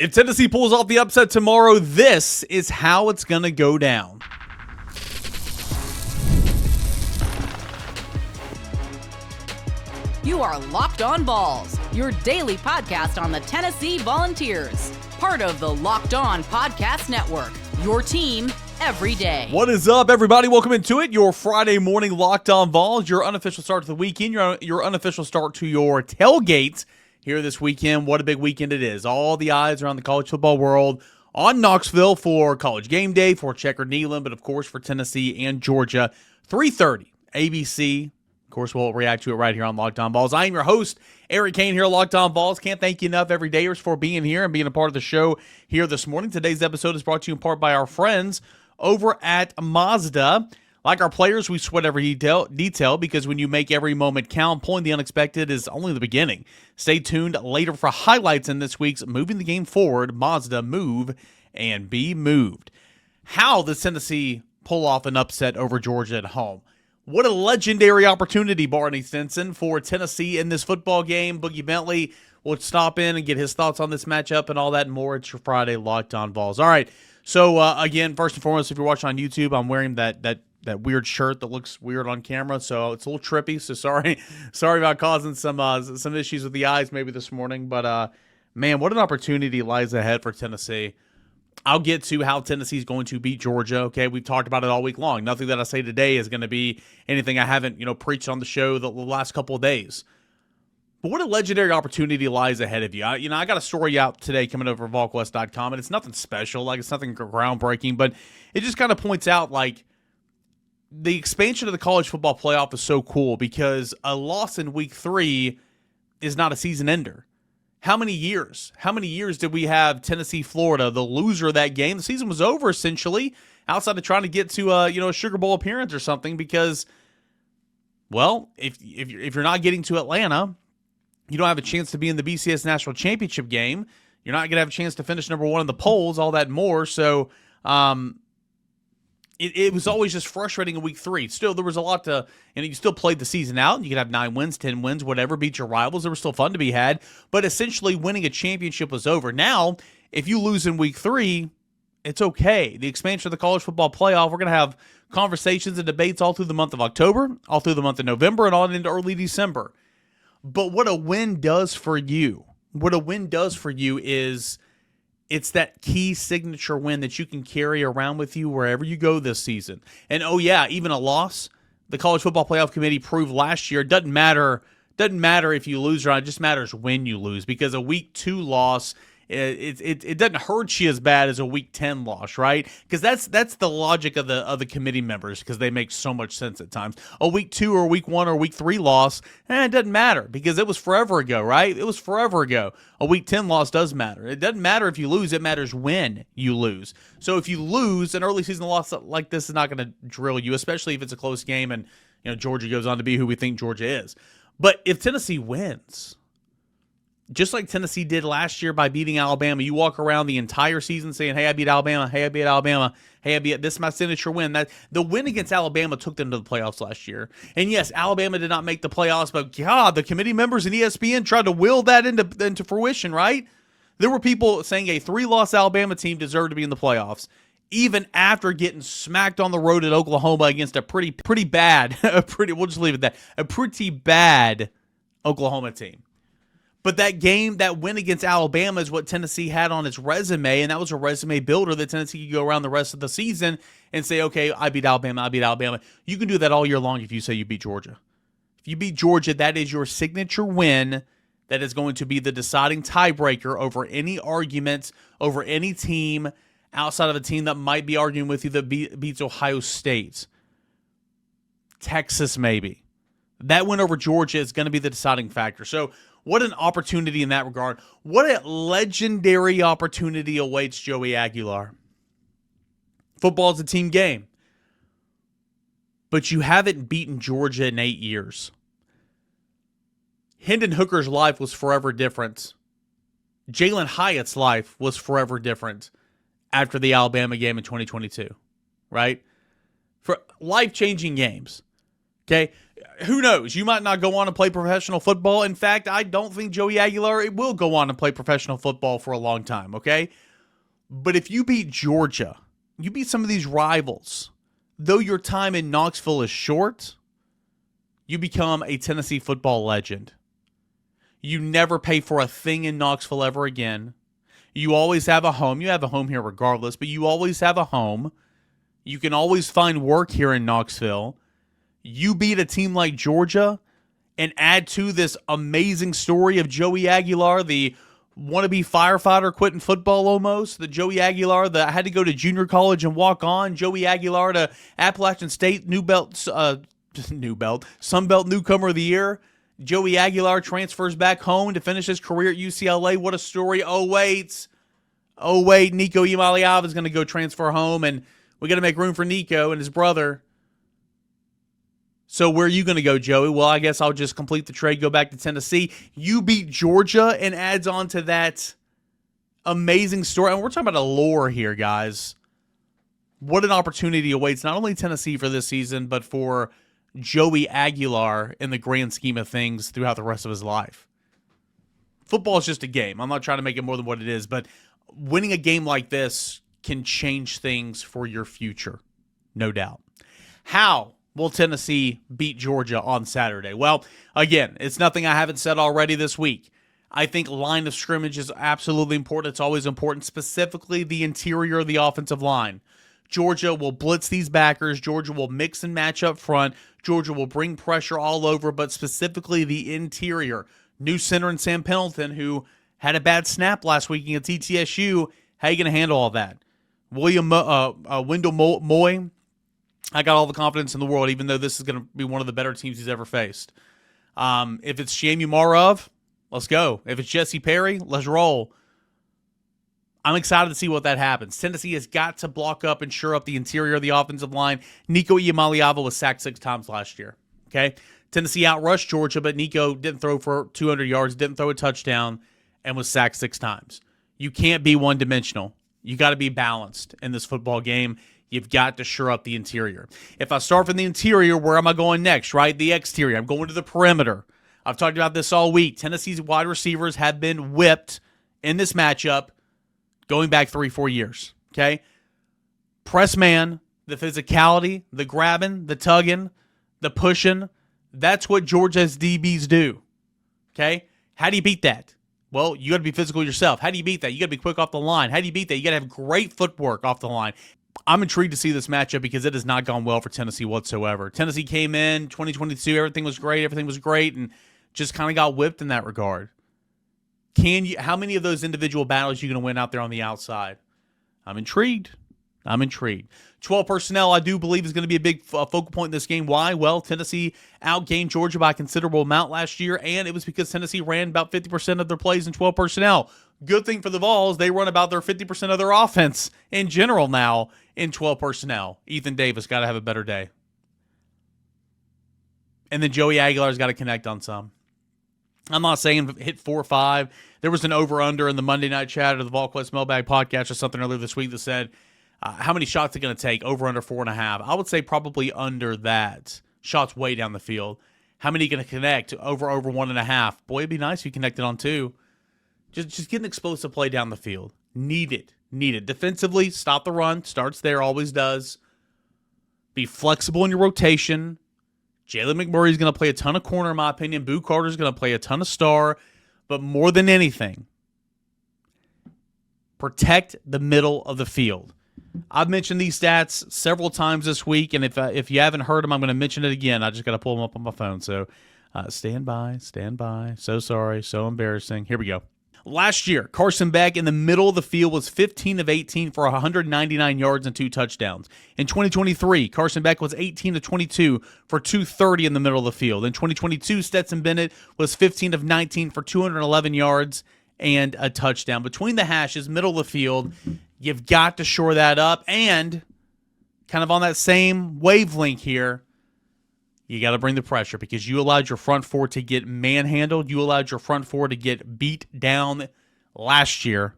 If Tennessee pulls off the upset tomorrow, this is how it's going to go down. You are Locked On Vols, your daily podcast on the Tennessee Volunteers. Part of the Locked On Podcast Network, your team every day. What is up, everybody? Welcome into it. Your Friday morning Locked On Vols, your unofficial start to the weekend, your unofficial start to your tailgate here this weekend. What a big weekend it is. All the eyes around the college football world on Knoxville for College Game Day, for Checkered Neyland, but of course for Tennessee and Georgia. 3:30 ABC. Of course, we'll react to it right here on Locked On Vols. I am your host, Eric Cain, here at Locked On Vols. Can't thank you enough, everydayers, for being here and being a part of the show here this morning. Today's episode is brought to you in part by our friends over at Mazda. Like our players, we sweat every detail because when you make every moment count, pulling the unexpected is only the beginning. Stay tuned later for highlights in this week's Moving the Game Forward, Mazda Move and Be Moved. How does Tennessee pull off an upset over Georgia at home? What a legendary opportunity, Barney Stinson, for Tennessee in this football game. Boogie Bentley will stop in and get his thoughts on this matchup and all that and more. It's your Friday Locked On Vols. All right, so again, first and foremost, if you're watching on YouTube, I'm wearing that weird shirt that looks weird on camera, so it's a little trippy. So sorry about causing some issues with the eyes maybe this morning. But man, what an opportunity lies ahead for Tennessee. I'll get to how Tennessee is going to beat Georgia. Okay, we've talked about it all week long. Nothing that I say today is going to be anything I haven't preached on the show the last couple of days. But what a legendary opportunity lies ahead of you. I got a story out today coming over at VolQuest.com, and it's nothing special, like it's nothing groundbreaking, but it just kind of points out like the expansion of the college football playoff is so cool because a loss in week 3 is not a season ender. How many years? How many years did we have Tennessee, Florida, the loser of that game? The season was over essentially, outside of trying to get to a Sugar Bowl appearance or something. Because, well, if you're not getting to Atlanta, you don't have a chance to be in the BCS National Championship game. You're not going to have a chance to finish number 1 in the polls, all that and more. So, It was always just frustrating in week 3. Still, there was a lot to, you still played the season out, and you could have 9 wins, 10 wins, whatever, beat your rivals. There was still fun to be had, but essentially winning a championship was over. Now, if you lose in week 3, it's okay. The expansion of the college football playoff, we're going to have conversations and debates all through the month of October, all through the month of November, and on into early December. But what a win does for you, is it's that key signature win that you can carry around with you wherever you go this season. And oh yeah, even a loss, the College Football Playoff Committee proved last year, it doesn't matter if you lose or not, it just matters when you lose, because a week 2 loss, it doesn't hurt you as bad as a week 10 loss, right? Because that's the logic of the committee members, because they make so much sense at times. A week 2 or week 1 or week 3 loss, it doesn't matter because it was forever ago, right? It was forever ago. A week 10 loss does matter. It doesn't matter if you lose, it matters when you lose. So if you lose, an early season loss like this is not going to drill you, especially if it's a close game and Georgia goes on to be who we think Georgia is. But if Tennessee wins, just like Tennessee did last year by beating Alabama, you walk around the entire season saying, hey, I beat Alabama, hey, I beat Alabama, hey, this is my signature win. That the win against Alabama took them to the playoffs last year. And yes, Alabama did not make the playoffs, but God, the committee members and ESPN tried to will that into fruition, right? There were people saying a 3-loss Alabama team deserved to be in the playoffs, even after getting smacked on the road at Oklahoma against a pretty bad, we'll just leave it at that, a pretty bad Oklahoma team. But that win against Alabama is what Tennessee had on its resume, and that was a resume builder that Tennessee could go around the rest of the season and say, okay, I beat Alabama. You can do that all year long if you say you beat Georgia. If you beat Georgia, that is your signature win that is going to be the deciding tiebreaker over any arguments, over any team outside of a team that might be arguing with you that beats Ohio State. Texas, maybe. That win over Georgia is going to be the deciding factor. So, what an opportunity in that regard. What a legendary opportunity awaits Joey Aguilar. Football is a team game. But you haven't beaten Georgia in 8 years. Hendon Hooker's life was forever different. Jalen Hyatt's life was forever different after the Alabama game in 2022. Right? For life-changing games. Okay? Who knows? You might not go on and play professional football. In fact, I don't think Joey Aguilar will go on and play professional football for a long time, okay? But if you beat Georgia, you beat some of these rivals, though your time in Knoxville is short, you become a Tennessee football legend. You never pay for a thing in Knoxville ever again. You always have a home. You have a home here regardless, but you always have a home. You can always find work here in Knoxville. You beat a team like Georgia and add to this amazing story of Joey Aguilar, the wannabe firefighter quitting football almost, the Joey Aguilar that had to go to junior college and walk on, Joey Aguilar to Appalachian State Sun Belt Newcomer of the Year. Joey Aguilar transfers back home to finish his career at UCLA. What a story. Oh, wait, Nico Imaliava is going to go transfer home, and we got to make room for Nico and his brother. So where are you going to go, Joey? Well, I guess I'll just complete the trade, go back to Tennessee. You beat Georgia and adds on to that amazing story. And we're talking about a lore here, guys. What an opportunity awaits not only Tennessee for this season, but for Joey Aguilar in the grand scheme of things throughout the rest of his life. Football is just a game. I'm not trying to make it more than what it is, but winning a game like this can change things for your future, no doubt. How will Tennessee beat Georgia on Saturday? Well, again, it's nothing I haven't said already this week. I think line of scrimmage is absolutely important. It's always important, specifically the interior of the offensive line. Georgia will blitz these backers. Georgia will mix and match up front. Georgia will bring pressure all over, but specifically the interior. New center in Sam Pendleton, who had a bad snap last week against ETSU. How are you going to handle all that? Wendell Moy, I got all the confidence in the world, even though this is going to be one of the better teams he's ever faced. If it's Shami Marov, let's go. If it's Jesse Perry, let's roll. I'm excited to see what that happens. Tennessee has got to block up and shore up the interior of the offensive line. Nico Iamaleava was sacked 6 times last year. Okay, Tennessee outrushed Georgia, but Nico didn't throw for 200 yards, didn't throw a touchdown, and was sacked 6 times. You can't be one-dimensional. You got to be balanced in this football game. You've got to shore up the interior. If I start from the interior, where am I going next, right? The exterior. I'm going to the perimeter. I've talked about this all week. Tennessee's wide receivers have been whipped in this matchup going back 3-4 years, okay? Press man, the physicality, the grabbing, the tugging, the pushing, that's what Georgia's DBs do, okay? How do you beat that? Well, you got to be physical yourself. How do you beat that? You got to be quick off the line. How do you beat that? You got to have great footwork off the line. I'm intrigued to see this matchup because it has not gone well for Tennessee whatsoever. Tennessee came in 2022, everything was great, and just kind of got whipped in that regard. How many of those individual battles are you going to win out there on the outside? I'm intrigued. 12 personnel, I do believe, is going to be a big focal point in this game. Why? Well, Tennessee outgained Georgia by a considerable amount last year, and it was because Tennessee ran about 50% of their plays in 12 personnel. Good thing for the Vols, they run about their 50% of their offense in general now in 12 personnel. Ethan Davis got to have a better day. And then Joey Aguilar's got to connect on some. I'm not saying hit 4 or 5. There was an over-under in the Monday Night Chat or the VolQuest Mailbag podcast or something earlier this week that said, how many shots are going to take? Over-under 4.5. I would say probably under that. Shots way down the field. How many are going to connect? Over 1.5. Boy, it'd be nice if you connected on 2. Just get an explosive play down the field. Need it. Defensively, stop the run. Starts there, always does. Be flexible in your rotation. Jalen McMurray's going to play a ton of corner, in my opinion. Boo Carter's going to play a ton of star. But more than anything, protect the middle of the field. I've mentioned these stats several times this week, and if you haven't heard them, I'm going to mention it again. I just got to pull them up on my phone. So stand by. So sorry, so embarrassing. Here we go. Last year, Carson Beck in the middle of the field was 15 of 18 for 199 yards and 2 touchdowns. In 2023, Carson Beck was 18 of 22 for 230 in the middle of the field. In 2022, Stetson Bennett was 15 of 19 for 211 yards and a touchdown. Between the hashes, middle of the field, you've got to shore that up. And kind of on that same wavelength here, you got to bring the pressure because you allowed your front four to get manhandled. You allowed your front four to get beat down last year.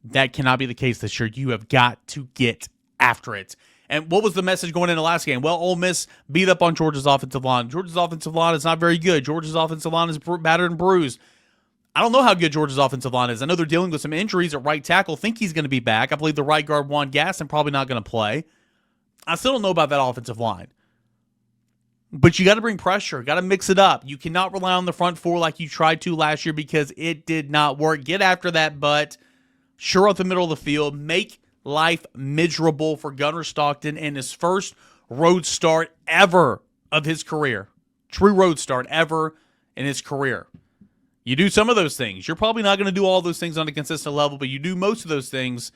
That cannot be the case this year. You have got to get after it. And what was the message going into the last game? Well, Ole Miss beat up on Georgia's offensive line. Georgia's offensive line is not very good. Georgia's offensive line is battered and bruised. I don't know how good Georgia's offensive line is. I know they're dealing with some injuries at right tackle. Think he's going to be back. I believe the right guard, Juan Gaston, probably not going to play. I still don't know about that offensive line. But you got to bring pressure. Got to mix it up. You cannot rely on the front four like you tried to last year because it did not work. Get after that butt. Sure up the middle of the field. Make life miserable for Gunner Stockton in his first road start ever of his career. True road start ever in his career. You do some of those things. You're probably not going to do all those things on a consistent level, but you do most of those things.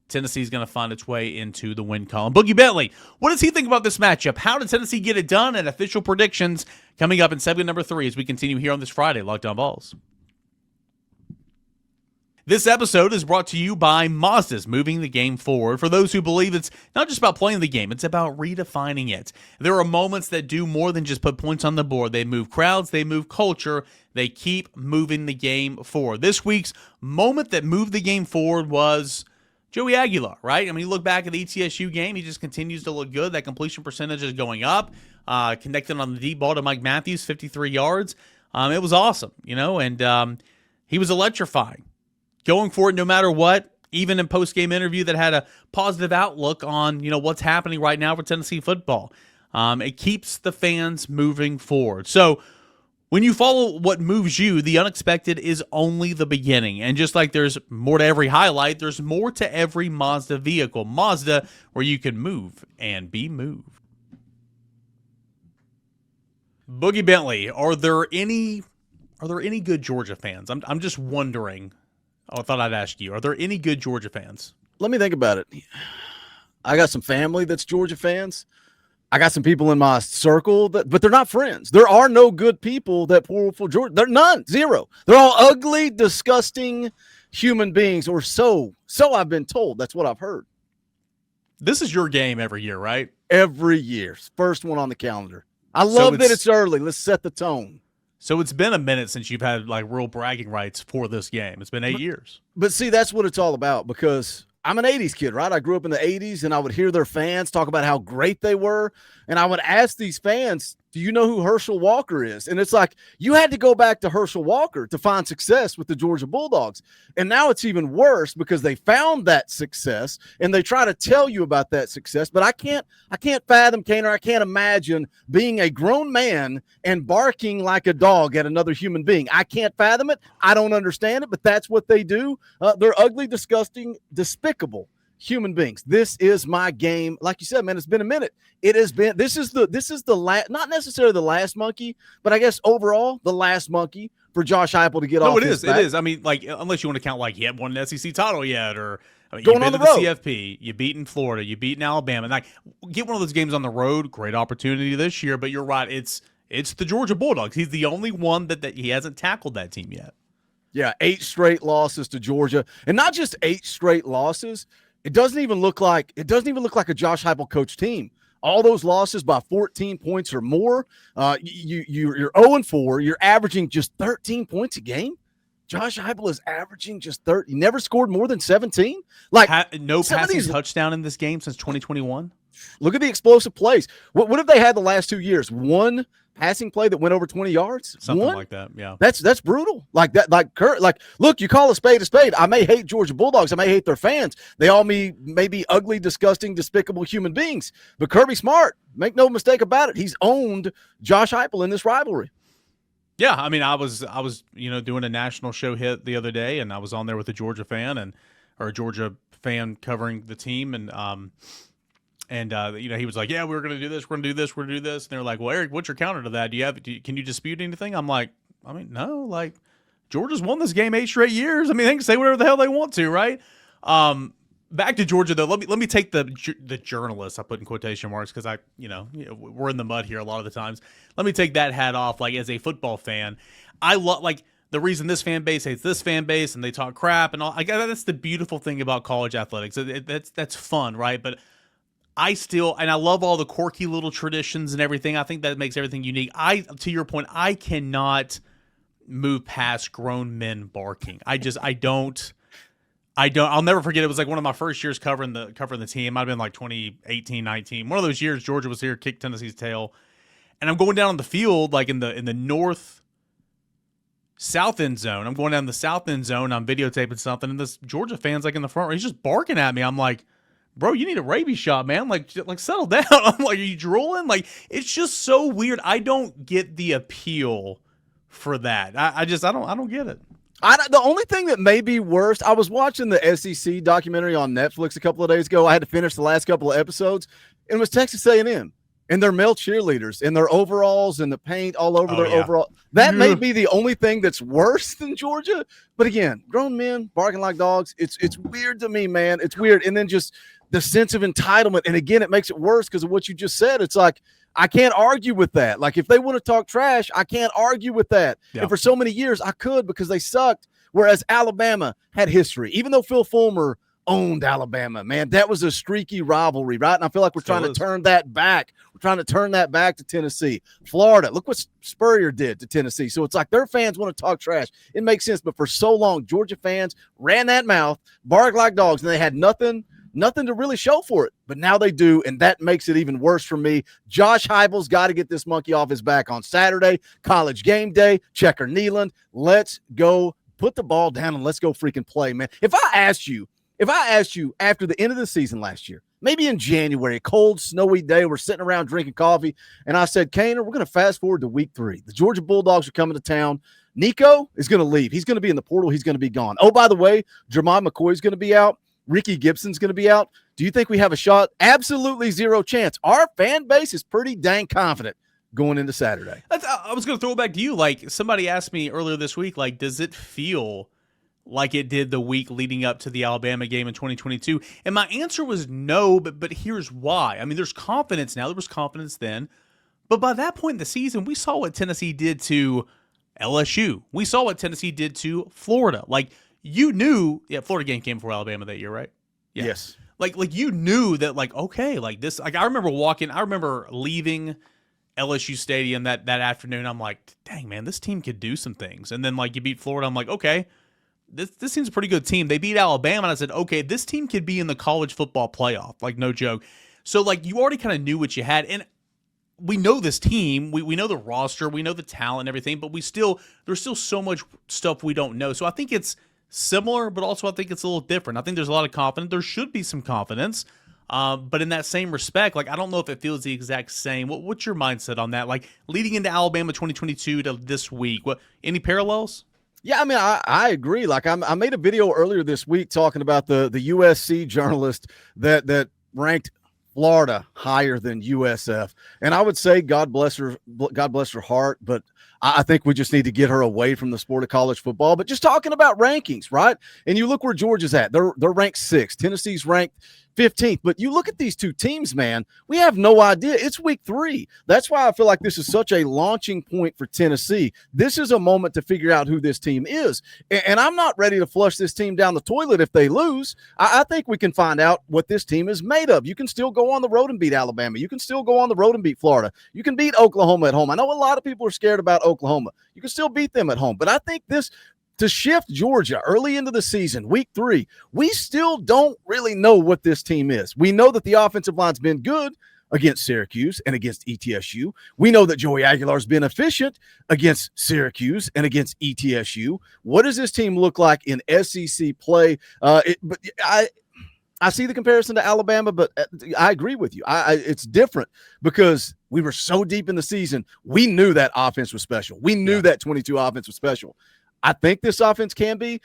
Tennessee's going to find its way into the win column. Boogie Bentley, what does he think about this matchup? How did Tennessee get it done? And official predictions coming up in segment number 3 as we continue here on this Friday, Locked On Vols. This episode is brought to you by Mazda's, moving the game forward. For those who believe it's not just about playing the game, it's about redefining it. There are moments that do more than just put points on the board. They move crowds, they move culture, they keep moving the game forward. This week's moment that moved the game forward was Joey Aguilar, right? I mean, you look back at the ETSU game, he just continues to look good. That completion percentage is going up. Connected on the deep ball to Mike Matthews, 53 yards. It was awesome, and he was electrifying. Going for it no matter what, even in post-game interview that had a positive outlook on, what's happening right now for Tennessee football. It keeps the fans moving forward. So when you follow what moves you, the unexpected is only the beginning. And just like there's more to every highlight, there's more to every Mazda vehicle. Mazda, where you can move and be moved. Boogie Bentley, are there any good Georgia fans? I'm just wondering. I thought I'd ask you, are there any good Georgia fans? Let me think about it. I got some family that's Georgia fans. I got some people in my circle, but they're not friends. There are no good people that pull for Georgia. They're none, zero. They're all ugly, disgusting human beings, or so I've been told. That's what I've heard. This is your game every year, right? Every year. First one on the calendar. I love that it's early. Let's set the tone. So it's been a minute since you've had real bragging rights for this game. It's been 8 years. But see, that's what it's all about because I'm an 80s kid, right? I grew up in the 80s, and I would hear their fans talk about how great they were. And I would ask these fans, do you know who Herschel Walker is? And it's like, you had to go back to Herschel Walker to find success with the Georgia Bulldogs. And now it's even worse because they found that success, and they try to tell you about that success. But I can't fathom, Cain, or I can't imagine being a grown man and barking like a dog at another human being. I can't fathom it. I don't understand it, but that's what they do. They're ugly, disgusting, despicable human beings. This is my game. Like you said, man, it's been a minute. This is the last, not necessarily the last monkey, but I guess overall the last monkey for Josh Heupel to get off. No, it back. is. I mean, unless you want to count he hadn't won an SEC title yet, or going on the road. CFP, you beat in Florida, you beat in Alabama. Get one of those games on the road. Great opportunity this year, but you're right. It's the Georgia Bulldogs. He's the only one that he hasn't tackled that team yet. Yeah, 8 straight losses to Georgia, and not just 8 straight losses. It doesn't even look like a Josh Heupel coach team. All those losses by 14 points or more. You're 0-4. You're averaging just 13 points a game. Josh Heupel is averaging just 30. He never scored more than 17. No passing touchdown in this game since 2021. Look at the explosive plays. What have they had the last 2 years? One passing play that went over 20 yards? Something like that, yeah. That's brutal. Look, you call a spade a spade. I may hate Georgia Bulldogs. I may hate their fans. They all may be ugly, disgusting, despicable human beings. But Kirby Smart, make no mistake about it, he's owned Josh Heupel in this rivalry. Yeah, I mean, I was doing a national show hit the other day, and I was on there with a Georgia fan or a Georgia fan covering the team, and he was like, yeah, we're going to do this, we're going to do this, we're going to do this. And they're like, well, Eric, what's your counter to that? Can you dispute anything? I'm like, I mean, no, Georgia's won this game 8 straight years. I mean, they can say whatever the hell they want to, right? Back to Georgia, though, let me take the journalist, I put in quotation marks because we're in the mud here a lot of the times. Let me take that hat off, as a football fan. I love, the reason this fan base hates this fan base and they talk crap and all. That's the beautiful thing about college athletics. That's fun, right? But I love all the quirky little traditions and everything. I think that makes everything unique. To your point, I cannot move past grown men barking. I I'll never forget. It was like one of my first years covering the team. It might have been like 2018, 19. One of those years Georgia was here, kicked Tennessee's tail. And I'm going down on the field, like in the north south end zone. I'm going down the south end zone. I'm videotaping something, and this Georgia fan's like in the front row. He's just barking at me. I'm like, bro, you need a rabies shot, man. Like settle down. I'm like, are you drooling? Like, it's just so weird. I don't get the appeal for that. I don't get it. The only thing that may be worse, I was watching the SEC documentary on Netflix a couple of days ago. I had to finish the last couple of episodes, and it was Texas A&M and their male cheerleaders and their overalls and the paint all over their overall. That may be the only thing that's worse than Georgia. But again, grown men barking like dogs. It's weird to me, man. It's weird. And then just the sense of entitlement. And again, it makes it worse because of what you just said. It's like, I can't argue with that. Like, if they want to talk trash, I can't argue with that. Yeah. And for so many years, I could because they sucked, whereas Alabama had history. Even though Phil Fulmer owned Alabama, man, that was a streaky rivalry, right? And I feel like we're trying to turn that back. We're trying to turn that back to Tennessee. Florida, look what Spurrier did to Tennessee. So it's like their fans want to talk trash. It makes sense. But for so long, Georgia fans ran that mouth, barked like dogs, and they had nothing to really show for it, but now they do, and that makes it even worse for me. Josh Heupel's got to get this monkey off his back on Saturday, college game day, Checker Neyland. Let's go, put the ball down, and let's go freaking play, man. If I asked you after the end of the season last year, maybe in January, a cold, snowy day, we're sitting around drinking coffee, and I said, Cain, we're going to fast forward to week 3. The Georgia Bulldogs are coming to town. Nico is going to leave. He's going to be in the portal. He's going to be gone. Oh, by the way, Jermon McCoy's going to be out. Ricky Gibson's going to be out. Do you think we have a shot? Absolutely zero chance. Our fan base is pretty dang confident going into Saturday. I was going to throw it back to you. Like, somebody asked me earlier this week, like, does it feel like it did the week leading up to the Alabama game in 2022? And my answer was no, but here's why. I mean, there's confidence now. There was confidence then. But by that point in the season, we saw what Tennessee did to LSU. We saw what Tennessee did to Florida. Like, you knew, Florida game came before Alabama that year, right? Yeah. Yes. Like you knew that, like, okay, like this, like I remember leaving LSU Stadium that afternoon. I'm like, dang, man, this team could do some things. And then, like, you beat Florida. I'm like, okay, this seems a pretty good team. They beat Alabama, and I said, okay, this team could be in the college football playoff. Like, no joke. So, like, you already kind of knew what you had. And we know this team. We know the roster. We know the talent and everything. But there's still so much stuff we don't know. So I think it's similar, but also I think it's a little different. I think there's a lot of confidence. There should be some confidence. But in that same respect, like, I don't know if it feels the exact same. What's your mindset on that? Like, leading into Alabama 2022 to this week, any parallels? Yeah, I mean, I agree. Like, I made a video earlier this week talking about the USC journalist that ranked Florida higher than USF, and I would say God bless her heart, but I think we just need to get her away from the sport of college football. But just talking about rankings, right? And you look where Georgia's at. They're ranked 6th. Tennessee's ranked 15th. But you look at these two teams, man, we have no idea. It's week 3. That's why I feel like this is such a launching point for Tennessee. This is a moment to figure out who this team is. And I'm not ready to flush this team down the toilet if they lose. I think we can find out what this team is made of. You can still go on the road and beat Alabama. You can still go on the road and beat Florida. You can beat Oklahoma at home. I know a lot of people are scared about Oklahoma. You can still beat them at home. But I think to shift Georgia early into the season, week 3, we still don't really know what this team is. We know that the offensive line's been good against Syracuse and against ETSU. We know that Joey Aguilar's been efficient against Syracuse and against ETSU. What does this team look like in SEC play? But I see the comparison to Alabama, but I agree with you. It's different because we were so deep in the season. We knew that offense was special. We knew that 22 offense was special. I think this offense can be,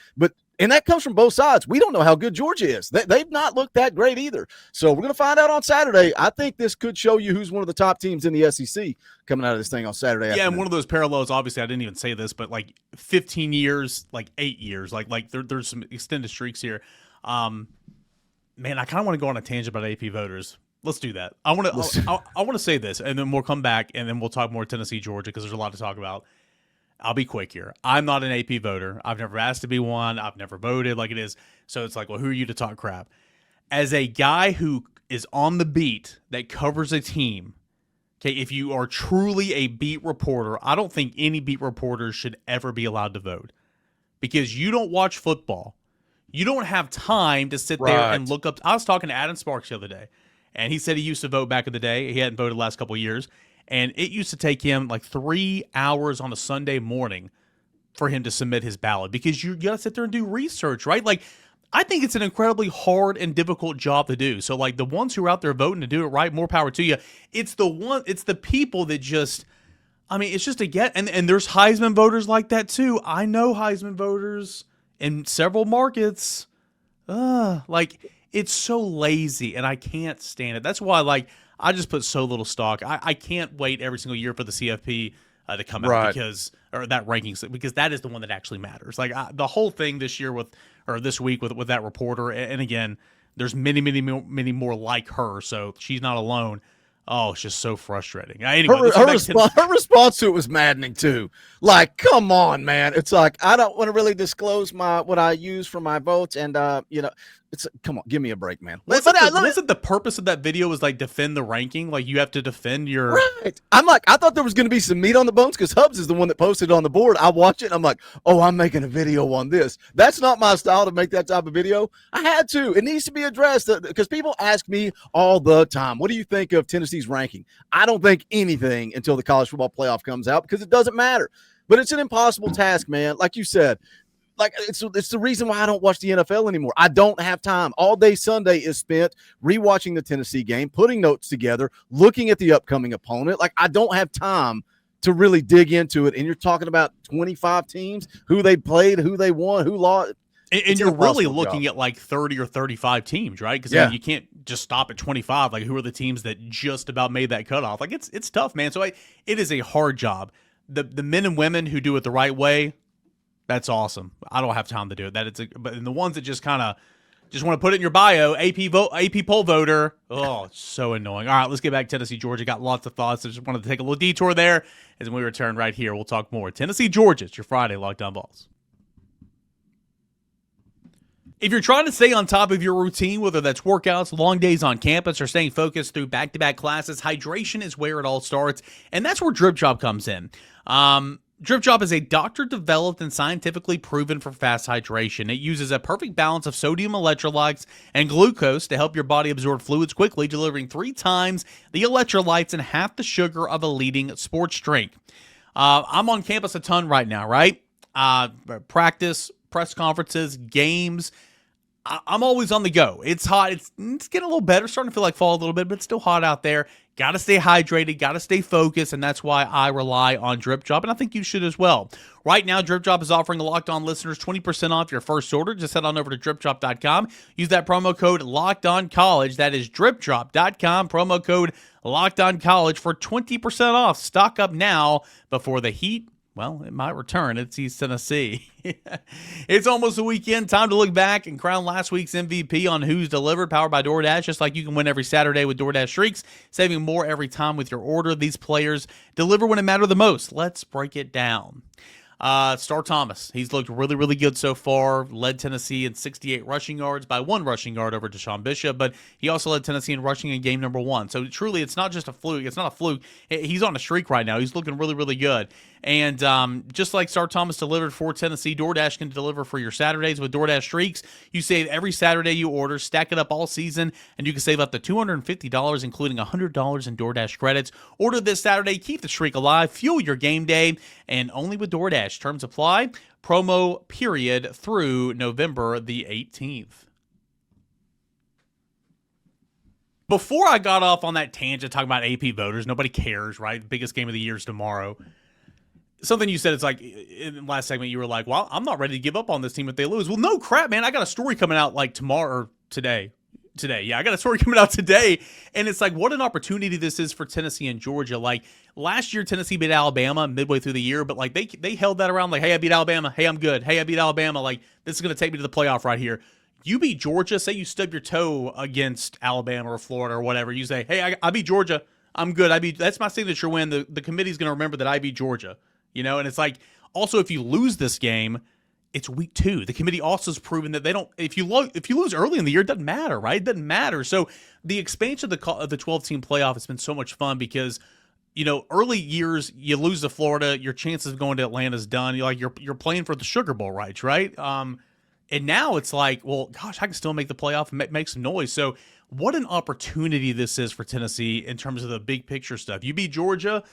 and that comes from both sides. We don't know how good Georgia is. They've not looked that great either. So we're going to find out on Saturday. I think this could show you who's one of the top teams in the SEC coming out of this thing on Saturday. Yeah, and one of those parallels, obviously, I didn't even say this, but like 15 years, like 8 years, like there's some extended streaks here. Man, I kind of want to go on a tangent about AP voters. Let's do that. I want to say this, and then we'll come back, and then we'll talk more Tennessee, Georgia, because there's a lot to talk about. I'll be quick here. I'm not an AP voter. I've never asked to be one. I've never voted like it is. So it's like, well, who are you to talk crap? As a guy who is on the beat that covers a team, okay, if you are truly a beat reporter, I don't think any beat reporters should ever be allowed to vote because you don't watch football. you don't have time to sit there and look up. I was talking to Adam Sparks the other day, and he said he used to vote back in the day. He hadn't voted the last couple of years, and it used to take him like 3 hours on a Sunday morning for him to submit his ballot because you got to sit there and do research, right? Like, I think it's an incredibly hard and difficult job to do. So, like, the ones who are out there voting to do it right, more power to you. It's the people that just, I mean, it's just a get. And there's Heisman voters like that too. I know Heisman voters in several markets. Like, it's so lazy, and I can't stand it. That's why, like, I just put so little stock. I can't wait every single year for the CFP to come out or that rankings, because that is the one that actually matters. Like, the whole thing this week with that reporter, and again, there's many more like her, so she's not alone. Oh, it's just so frustrating. Anyway, her response to it was maddening too. Like, come on, man. It's like, I don't want to really disclose what I use for my votes, and it's, come on, give me a break, man. Wasn't the purpose of that video was like defend the ranking? Like, you have to defend your right. I'm like, I thought there was going to be some meat on the bones because Hubs is the one that posted it on the board. I watch it and I'm like, oh, I'm making a video on this. That's not my style to make that type of video. I had to. It needs to be addressed because people ask me all the time, what do you think of Tennessee's ranking? I don't think anything until the college football playoff comes out because it doesn't matter. But it's an impossible task, man. Like you said. Like, it's the reason why I don't watch the NFL anymore. I don't have time. All day Sunday is spent rewatching the Tennessee game, putting notes together, looking at the upcoming opponent. Like, I don't have time to really dig into it. And you're talking about 25 teams, who they played, who they won, who lost. And you're really looking at like 30 or 35 teams, right? Because I mean, you can't just stop at 25. Like, who are the teams that just about made that cutoff? Like, it's tough, man. So it is a hard job. The men and women who do it the right way, that's awesome. I don't have time to do it. But the ones that just kind of just want to put it in your bio, AP poll voter. Oh, it's so annoying. All right, let's get back to Tennessee, Georgia. Got lots of thoughts. I just wanted to take a little detour there. As we return right here, we'll talk more. Tennessee, Georgia. It's your Friday Locked On Vols. If you're trying to stay on top of your routine, whether that's workouts, long days on campus, or staying focused through back-to-back classes, hydration is where it all starts, and that's where Drip Drop comes in. Drip Drop is a doctor-developed and scientifically proven for fast hydration. It uses a perfect balance of sodium electrolytes and glucose to help your body absorb fluids quickly, delivering 3 times the electrolytes and half the sugar of a leading sports drink. I'm on campus a ton right now, right? Practice, press conferences, games. I'm always on the go. It's hot. It's getting a little better. Starting to feel like fall a little bit, but it's still hot out there. Got to stay hydrated. Got to stay focused, and that's why I rely on Drip Drop, and I think you should as well. Right now, Drip Drop is offering Locked On listeners 20% off your first order. Just head on over to dripdrop.com. Use that promo code LOCKEDONCollege. That is dripdrop.com. Promo code LOCKEDONCollege for 20% off. Stock up now before the heat, well, it might return. It's East Tennessee. It's almost the weekend. Time to look back and crown last week's MVP on Who's Delivered, powered by DoorDash. Just like you can win every Saturday with DoorDash Streaks, saving more every time with your order. These players deliver when it matters the most. Let's break it down. Star Thomas, he's looked really, really good so far. Led Tennessee in 68 rushing yards by 1 rushing yard over Deshaun Bishop, but he also led Tennessee in rushing in game number 1. So truly, it's not just a fluke. It's not a fluke. He's on a streak right now. He's looking really, really good. And just like Star Thomas delivered for Tennessee, DoorDash can deliver for your Saturdays with DoorDash Streaks. You save every Saturday you order, stack it up all season, and you can save up to $250, including $100 in DoorDash credits. Order this Saturday, keep the streak alive, fuel your game day, and only with DoorDash. Terms apply. Promo period through November the 18th. Before I got off on that tangent talking about AP voters, nobody cares, right? The biggest game of the year is tomorrow. Something you said, it's like in the last segment, you were like, well, I'm not ready to give up on this team if they lose. Well, no crap, man. I got a story coming out like tomorrow or today. Yeah, I got a story coming out today, and it's like, what an opportunity this is for Tennessee and Georgia. Like, last year, Tennessee beat Alabama midway through the year, but like they held that around like, hey, I beat Alabama. Hey, I'm good. Hey, I beat Alabama. Like, this is going to take me to the playoff right here. You beat Georgia. Say you stub your toe against Alabama or Florida or whatever. You say, hey, I beat Georgia. I'm good. That's my signature win. The committee's going to remember that I beat Georgia. You know, and it's like, also, if you lose this game, it's week 2. The committee also has proven that they don't. If you lose early in the year, it doesn't matter, right? It doesn't matter. So the expansion of the 12-team playoff has been so much fun because, you know, early years you lose to Florida, your chances of going to Atlanta is done. You're playing for the Sugar Bowl rights, right? And now it's like, well, gosh, I can still make the playoff and make some noise. So what an opportunity this is for Tennessee in terms of the big picture stuff. You beat Georgia,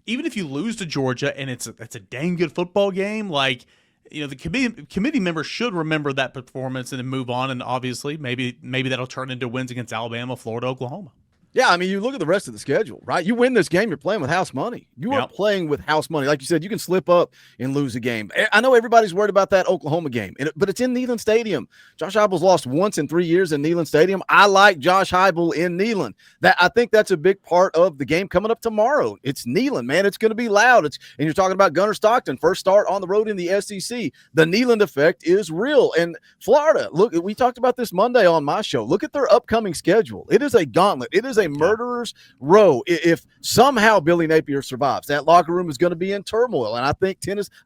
even if you lose to Georgia and it's a dang good football game, like, the committee members should remember that performance and then move on. And obviously, maybe that'll turn into wins against Alabama, Florida, Oklahoma. Yeah, I mean, you look at the rest of the schedule, right? You win this game, you're playing with house money. You are playing with house money. Like you said, you can slip up and lose a game. I know everybody's worried about that Oklahoma game, but it's in Neyland Stadium. Josh Heupel's lost once in 3 years in Neyland Stadium. I like Josh Heupel in Neyland. I think that's a big part of the game coming up tomorrow. It's Neyland, man. It's going to be loud. And you're talking about Gunner Stockton, first start on the road in the SEC. The Neyland effect is real. And Florida, look, we talked about this Monday on my show. Look at their upcoming schedule. It is a gauntlet. It is a murderer's row. If somehow Billy Napier survives, that locker room is going to be in turmoil. And I think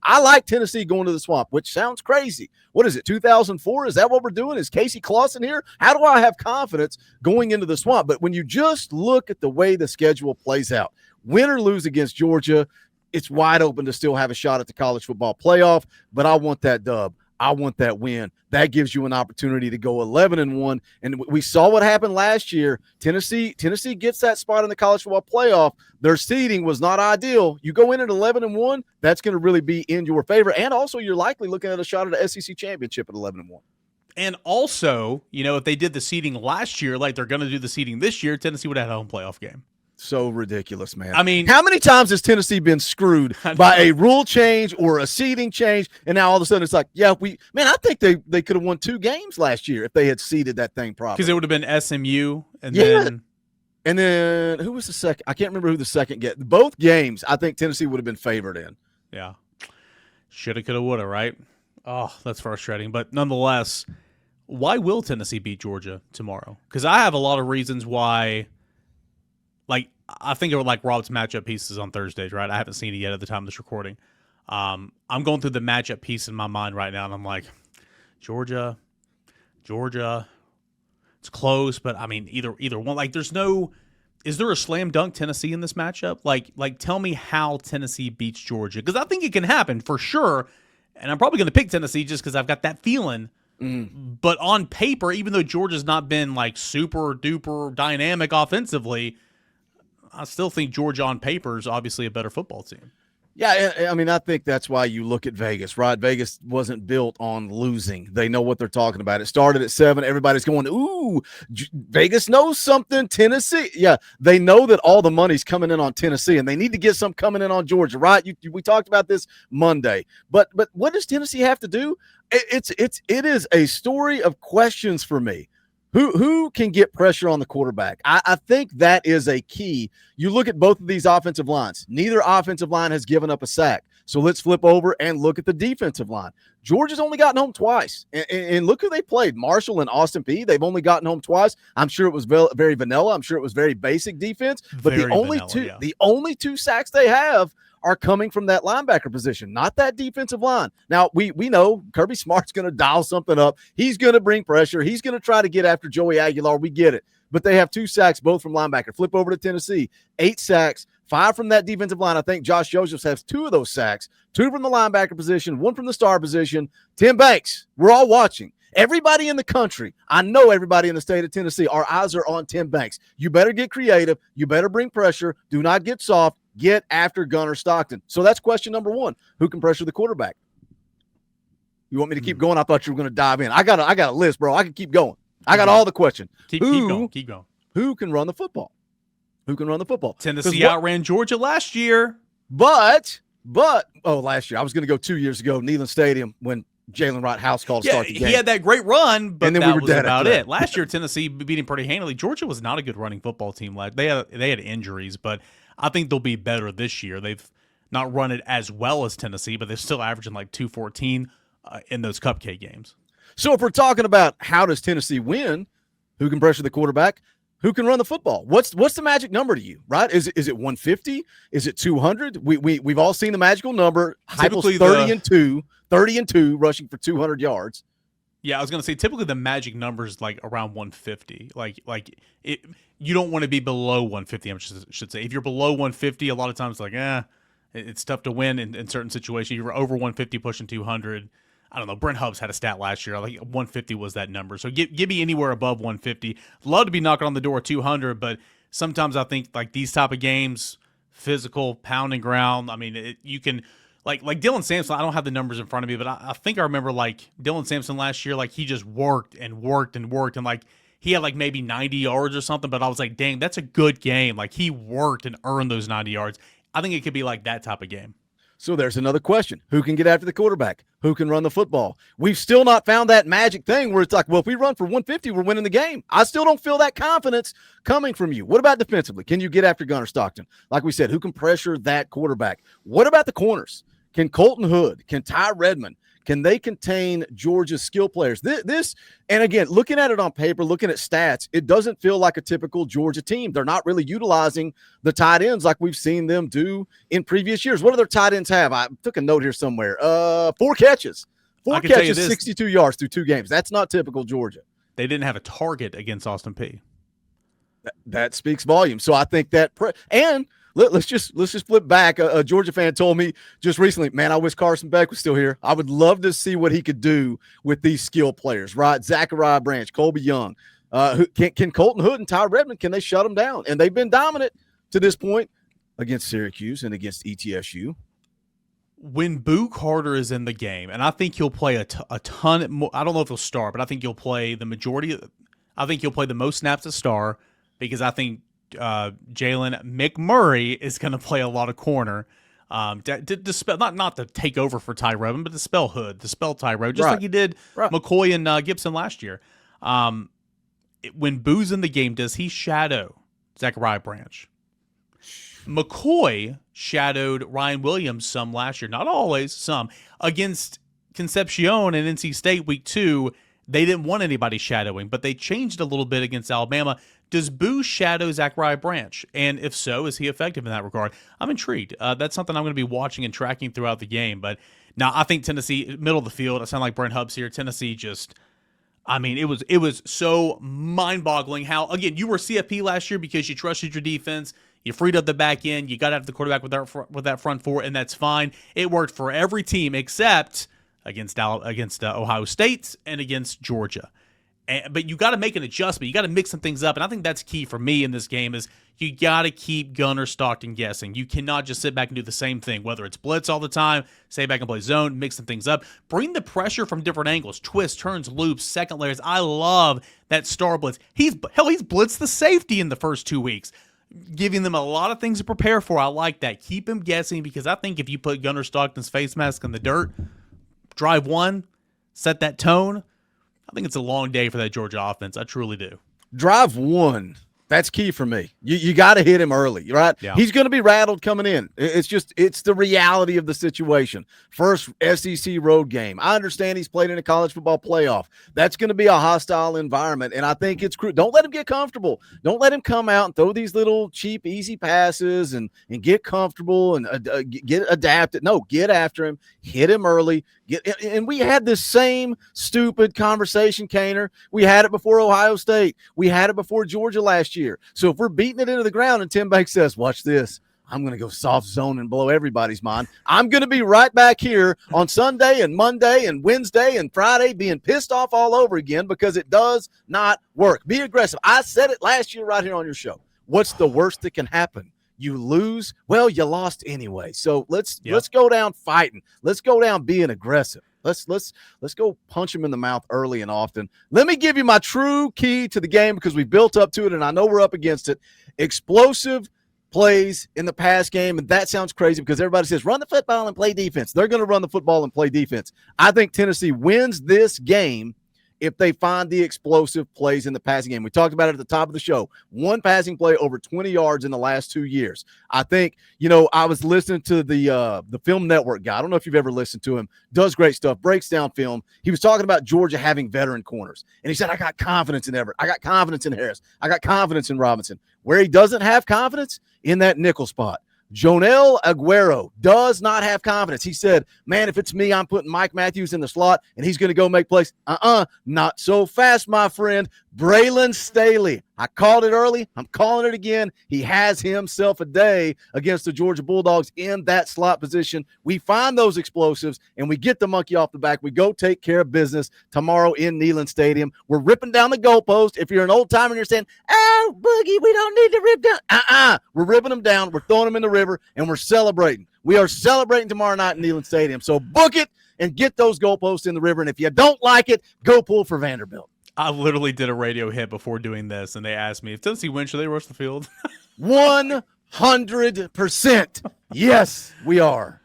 I like Tennessee going to the Swamp, which sounds crazy. What is it, 2004? Is that what we're doing? Is Casey Clausen here? How do I have confidence going into the Swamp? But when you just look at the way the schedule plays out, win or lose against Georgia, it's wide open to still have a shot at the college football playoff. But I want that dub. I want that win. That gives you an opportunity to go 11-1. And we saw what happened last year. Tennessee gets that spot in the college football playoff. Their seeding was not ideal. You go in at 11-1, that's going to really be in your favor. And also, you're likely looking at a shot at the SEC championship at 11-1. And also, if they did the seeding last year, like they're going to do the seeding this year, Tennessee would have had a home playoff game. So ridiculous, man. I mean, how many times has Tennessee been screwed by a rule change or a seeding change? And now all of a sudden it's like, I think they could have won 2 games last year if they had seeded that thing properly. Because it would have been SMU and then who was the second? I can't remember who the second get. Both games, I think Tennessee would have been favored in. Yeah. Shoulda, coulda, woulda, right? Oh, that's frustrating. But nonetheless, why will Tennessee beat Georgia tomorrow? Because I have a lot of reasons why. Like, I think it would like Rob's matchup pieces on Thursdays, right? I haven't seen it yet at the time of this recording. I'm going through the matchup piece in my mind right now, and I'm like, Georgia, it's close, but I mean, either one. Like, is there a slam dunk Tennessee in this matchup? Like, tell me how Tennessee beats Georgia, because I think it can happen for sure, and I'm probably going to pick Tennessee just because I've got that feeling. But on paper, even though Georgia's not been like super duper dynamic offensively, I still think Georgia on paper is obviously a better football team. Yeah, I mean, I think that's why you look at Vegas, right? Vegas wasn't built on losing. They know what they're talking about. It started at 7. Everybody's going, ooh, Vegas knows something. Tennessee. Yeah, they know that all the money's coming in on Tennessee, and they need to get some coming in on Georgia, right? We talked about this Monday. But what does Tennessee have to do? It is a story of questions for me. Who can get pressure on the quarterback? I think that is a key. You look at both of these offensive lines. Neither offensive line has given up a sack. So let's flip over and look at the defensive line. Georgia's only gotten home twice. And look who they played, Marshall and Austin Peay. They've only gotten home twice. I'm sure it was very vanilla. I'm sure it was very basic defense. But the only two sacks they have are coming from that linebacker position, not that defensive line. Now, we know Kirby Smart's going to dial something up. He's going to bring pressure. He's going to try to get after Joey Aguilar. We get it. But they have 2 sacks, both from linebacker. Flip over to Tennessee, 8 sacks, 5 from that defensive line. I think Josh Josephs has 2 of those sacks, 2 from the linebacker position, 1 from the star position. Tim Banks, we're all watching. Everybody in the country, I know everybody in the state of Tennessee, our eyes are on Tim Banks. You better get creative. You better bring pressure. Do not get soft. Get after Gunner Stockton. So that's question number 1. Who can pressure the quarterback? You want me to keep going? I thought you were going to dive in. I got a list, bro. I can keep going. I got all the questions. Keep going. Who can run the football? Tennessee outran Georgia last year. But last year. I was going to go 2 years ago, Neyland Stadium, when Jalen Wright House called to start the game. He had that great run, but and then that we were was dead about it. Last year, Tennessee beat him pretty handily. Georgia was not a good running football team. They had injuries, but I think they'll be better this year. They've not run it as well as Tennessee, but they're still averaging like 214 in those cupcake games. So if we're talking about how does Tennessee win, who can pressure the quarterback, who can run the football? What's the magic number to you, right? Is it 150? Is it 200? We've all seen the magical number. Heupel's 30 and 2 rushing for 200 yards. Yeah, I was going to say typically the magic number is like around 150. You don't want to be below 150, I should say. If you're below 150, a lot of times it's tough to win in certain situations. You're over 150 pushing 200. I don't know. Brent Hubbs had a stat last year. Like 150 was that number. So give me anywhere above 150. Love to be knocking on the door 200, but sometimes I think like these type of games, physical, pound and ground. I mean, you can like Dylan Sampson. I don't have the numbers in front of me, but I think I remember like Dylan Sampson last year. Like he just worked and worked and worked, and like he had like maybe 90 yards or something. But I was like, dang, that's a good game. Like he worked and earned those 90 yards. I think it could be like that type of game. So there's another question. Who can get after the quarterback? Who can run the football? We've still not found that magic thing where it's like, well, if we run for 150, we're winning the game. I still don't feel that confidence coming from you. What about defensively? Can you get after Gunner Stockton? Like we said, who can pressure that quarterback? What about the corners? Can Colton Hood? Can Ty Redmond? Can they contain Georgia's skill players? This, and again, looking at it on paper, looking at stats, it doesn't feel like a typical Georgia team. They're not really utilizing the tight ends like we've seen them do in previous years. What do their tight ends have? I took a note here somewhere. 4 catches. 4 catches, 62 yards through 2 games. That's not typical Georgia. They didn't have a target against Austin Peay. That speaks volumes. So I think that and let's just flip back. A Georgia fan told me just recently, man, I wish Carson Beck was still here. I would love to see what he could do with these skill players, right? Zachariah Branch, Colby Young. Can Colton Hood and Ty Redmond, can they shut them down? And they've been dominant to this point against Syracuse and against ETSU. When Boo Carter is in the game, and I think he'll play a ton more, I don't know if he'll start, but I think he'll play the majority. I think he'll play the most snaps as star because I think Jalen McMurray is going to play a lot of corner. To dispel, not to take over for Ty Redmond, but to spell Hood, to spell Ty Redmond, just like he did McCoy and Gibson last year. When Boo's in the game, does he shadow Zachariah Branch? McCoy shadowed Ryan Williams some last year, not always, some. Against Concepcion and NC State week 2, they didn't want anybody shadowing, but they changed a little bit against Alabama. Does Boo shadow Zachariah Branch? And if so, is he effective in that regard? I'm intrigued. That's something I'm going to be watching and tracking throughout the game. But now I think Tennessee, middle of the field, I sound like Brent Hubbs here. Tennessee just, I mean, it was so mind-boggling how, again, you were CFP last year because you trusted your defense. You freed up the back end. You got after the quarterback with that front four, and that's fine. It worked for every team except against Ohio State and against Georgia. But you got to make an adjustment. You got to mix some things up, and I think that's key for me in this game is you got to keep Gunner Stockton guessing. You cannot just sit back and do the same thing, whether it's blitz all the time, stay back and play zone, mix some things up. Bring the pressure from different angles, twists, turns, loops, second layers. I love that star blitz. He's blitzed the safety in the first 2 weeks, giving them a lot of things to prepare for. I like that. Keep him guessing because I think if you put Gunner Stockton's face mask in the dirt, drive 1, set that tone, I think it's a long day for that Georgia offense. I truly do. Drive 1. That's key for me. You got to hit him early, right? Yeah. He's going to be rattled coming in. It's the reality of the situation. First SEC road game. I understand he's played in a college football playoff. That's going to be a hostile environment, and I think it's crucial. Don't let him get comfortable. Don't let him come out and throw these little cheap, easy passes and get comfortable and get adapted. No, get after him. Hit him early. And we had this same stupid conversation, Cainer. We had it before Ohio State. We had it before Georgia last year. So if we're beating it into the ground and Tim Banks says, watch this, I'm going to go soft zone and blow everybody's mind. I'm going to be right back here on Sunday and Monday and Wednesday and Friday being pissed off all over again because it does not work. Be aggressive. I said it last year right here on your show. What's the worst that can happen? You lose? Well, you lost anyway. So let's go down fighting. Let's go down being aggressive. Let's go punch him in the mouth early and often. Let me give you my true key to the game because we built up to it and I know we're up against it. Explosive plays in the pass game, and that sounds crazy because everybody says run the football and play defense. They're going to run the football and play defense. I think Tennessee wins this game if they find the explosive plays in the passing game. We talked about it at the top of the show. One passing play over 20 yards in the last 2 years. I think, I was listening to the Film Network guy. I don't know if you've ever listened to him. Does great stuff, breaks down film. He was talking about Georgia having veteran corners. And he said, I got confidence in Everett. I got confidence in Harris. I got confidence in Robinson. Where he doesn't have confidence, in that nickel spot. Jonel Aguero does not have confidence. He said, man, if it's me, I'm putting Mike Matthews in the slot, and he's going to go make plays. Not so fast, my friend. Braylon Staley. I called it early. I'm calling it again. He has himself a day against the Georgia Bulldogs in that slot position. We find those explosives, and we get the monkey off the back. We go take care of business tomorrow in Neyland Stadium. We're ripping down the goalpost. If you're an old timer and you're saying, oh, Boogie, we don't need to rip down. We're ripping them down. We're throwing them in the river, and we're celebrating. We are celebrating tomorrow night in Neyland Stadium. So book it and get those goalposts in the river. And if you don't like it, go pull for Vanderbilt. I literally did a radio hit before doing this, and they asked me, if Tennessee wins, should they rush the field? 100%. Yes, we are.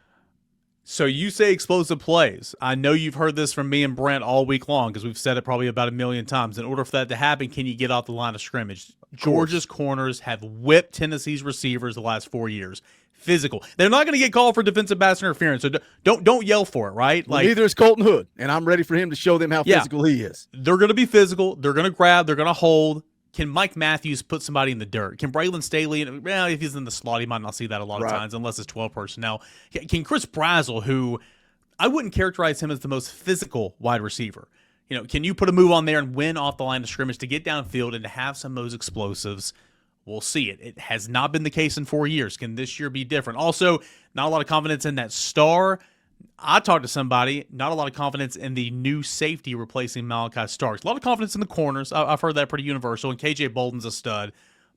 So you say explosive plays. I know you've heard this from me and Brent all week long because we've said it probably about 1 million times. In order for that to happen, can you get off the line of scrimmage? Georgia's corners have whipped Tennessee's receivers the last 4 years. Physical. They're not going to get called for defensive pass interference, so don't yell for it, right? Well, neither is Colton Hood, and I'm ready for him to show them how physical he is. They're going to be physical. They're going to grab. They're going to hold. Can Mike Matthews put somebody in the dirt? Can Braylon Staley, well, if he's in the slot, he might not see that a lot of times unless it's 12 personnel. Can Chris Brazzell, who I wouldn't characterize him as the most physical wide receiver, can you put a move on there and win off the line of scrimmage to get downfield and to have some of those explosives? We'll see it. It has not been the case in 4 years. Can this year be different? Also, not a lot of confidence in that star. I talked to somebody, not a lot of confidence in the new safety replacing Malachi Starks. A lot of confidence in the corners. I've heard that pretty universal, and KJ Bolden's a stud.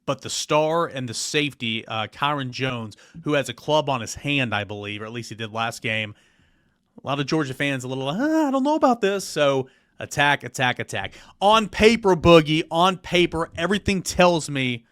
But the star and the safety, Kyron Jones, who has a club on his hand, I believe, or at least he did last game. A lot of Georgia fans a little, I don't know about this. So attack, attack, attack. On paper, Boogie, on paper, everything tells me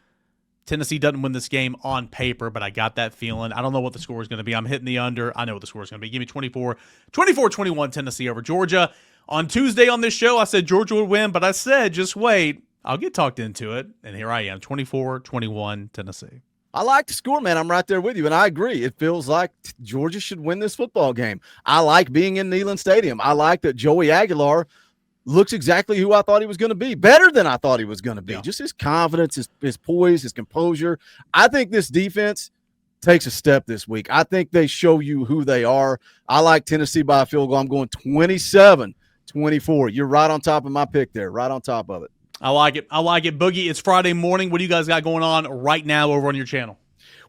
Tennessee doesn't win this game on paper, but I got that feeling. I don't know what the score is going to be. I'm hitting the under. I know what the score is going to be. Give me 24-21 Tennessee over Georgia. On Tuesday on this show, I said Georgia would win, but I said just wait. I'll get talked into it, and here I am, 24-21 Tennessee. I like the score, man. I'm right there with you, and I agree. It feels like Georgia should win this football game. I like being in Neyland Stadium. I like that Joey Aguilar looks exactly who I thought he was going to be, better than I thought he was going to be. Yeah. Just his confidence, his poise, his composure. I think this defense takes a step this week. I think they show you who they are. I like Tennessee by a field goal. I'm going 27-24. You're right on top of my pick there, right on top of it. I like it. Boogie, it's Friday morning. What do you guys got going on right now over on your channel?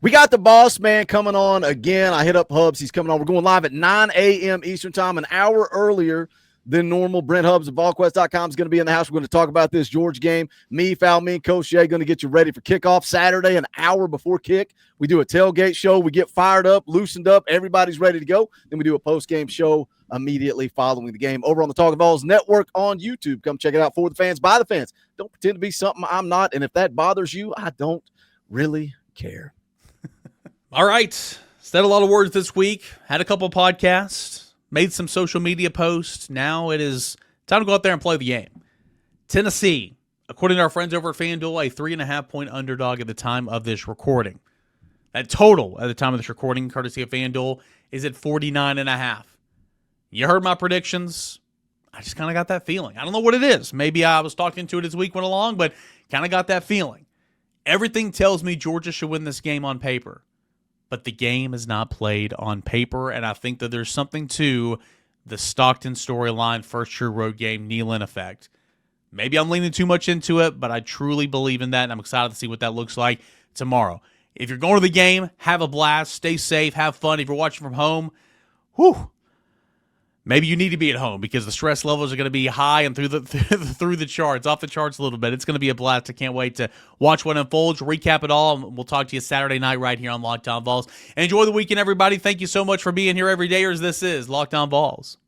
We got the boss man coming on again. I hit up Hubs. He's coming on. We're going live at 9 a.m. Eastern time, an hour earlier than normal. Brent Hubbs of VolQuest.com is going to be in the house. We're going to talk about this Georgia game. Me, and Coach Shay going to get you ready for kickoff Saturday, an hour before kick. We do a tailgate show. We get fired up, loosened up. Everybody's ready to go. Then we do a post-game show immediately following the game over on the Talk of Vols Network on YouTube. Come check it out for the fans, by the fans. Don't pretend to be something I'm not. And if that bothers you, I don't really care. All right. Said a lot of words this week. Had a couple podcasts. Made some social media posts. Now it is time to go out there and play the game. Tennessee, according to our friends over at FanDuel, a 3.5-point underdog at the time of this recording. That total at the time of this recording, courtesy of FanDuel, is at 49.5. You heard my predictions. I just kind of got that feeling. I don't know what it is. Maybe I was talking to it as the week went along, but kind of got that feeling. Everything tells me Georgia should win this game on paper. But the game is not played on paper, and I think that there's something to the Stockton storyline, first true road game, Neyland effect. Maybe I'm leaning too much into it, but I truly believe in that, and I'm excited to see what that looks like tomorrow. If you're going to the game, have a blast, stay safe, have fun. If you're watching from home, maybe you need to be at home because the stress levels are going to be high and through the charts, off the charts a little bit. It's going to be a blast. I can't wait to watch what unfolds, recap it all. We'll talk to you Saturday night right here on Locked On Vols. Enjoy the weekend, everybody. Thank you so much for being here every day. This is Locked On Vols.